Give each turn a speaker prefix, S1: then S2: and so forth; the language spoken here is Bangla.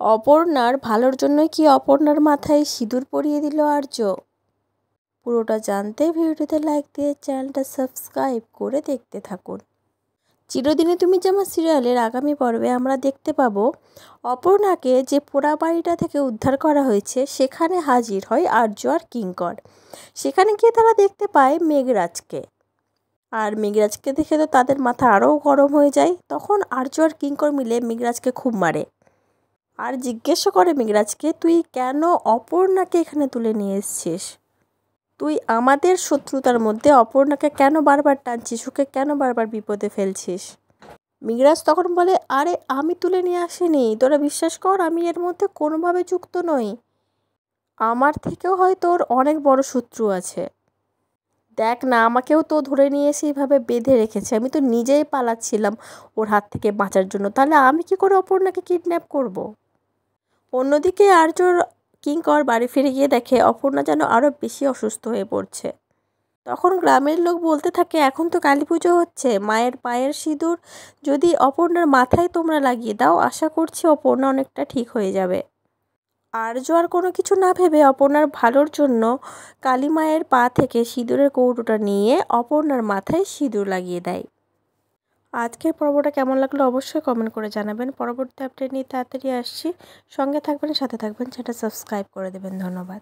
S1: অপর্ণার ভালোর জন্যই কি অপর্ণার মাথায় সিঁদুর পরিয়ে দিল আর্য? পুরোটা জানতে ভিডিওটিতে লাইক দিয়ে চ্যানেলটা সাবস্ক্রাইব করে দেখতে থাকুন। চিরদিনই তুমি যে আমার সিরিয়ালের আগামী পর্বে আমরা দেখতে পাবো অপর্ণাকে যে পোড়া বাড়িটা থেকে উদ্ধার করা হয়েছে সেখানে হাজির হয় আর্য আর কিঙ্কর। সেখানে গিয়ে তারা দেখতে পায় মেঘরাজকে, আর মেঘরাজকে দেখে তো তাদের মাথা আরও গরম হয়ে যায়। তখন আর্য আর কিঙ্কর মিলে মেঘরাজকে খুব মারে আর জিজ্ঞাসা করে মেঘরাজকে, তুই কেন অপর্ণাকে এখানে তুলে নিয়ে এসছিস? তুই আমাদের শত্রুতার মধ্যে অপর্ণাকে কেন বারবার টানছিস? ওকে কেন বারবার বিপদে ফেলছিস? মেঘরাজ তখন বলে, আরে আমি তুলে নিয়ে আসিনি, তোরা বিশ্বাস কর আমি এর মধ্যে কোনোভাবে যুক্ত নই। আমার থেকেও হয়তো ওর অনেক বড় শত্রু আছে। দেখ না, আমাকেও তো ধরে নিয়ে এসে এইভাবে বেঁধে রেখেছে, আমি তো নিজেই পালাচ্ছিলাম ওর হাত থেকে বাঁচার জন্য, তাহলে আমি কি করে অপর্ণাকে কিডন্যাপ করব? অন্যদিকে আর্যর কিঙ্কর বাড়ি ফিরে গিয়ে দেখে অপর্ণা যেন আরও বেশি অসুস্থ হয়ে পড়ছে। তখন গ্রামের লোক বলতে থাকে, এখন তো কালী পুজো হচ্ছে, মায়ের পায়ের সিঁদুর যদি অপর্ণার মাথায় তোমরা লাগিয়ে দাও, আশা করছি অপর্ণা অনেকটা ঠিক হয়ে যাবে। আর্য আর কোনো কিছু না ভেবে অপর্ণার ভালোর জন্য কালী মায়ের পা থেকে সিঁদুরের কৌটোটা নিয়ে অপর্ণার মাথায় সিঁদুর লাগিয়ে দেয়। আজকের পর্বটা কেমন লাগলো অবশ্যই কমেন্ট করে জানাবেন। পরবর্তী আপডেট নিয়ে তাড়াতাড়ি আসছি, সঙ্গে থাকবেন, সাথে থাকবেন, সেটা সাবস্ক্রাইব করে দেবেন। ধন্যবাদ।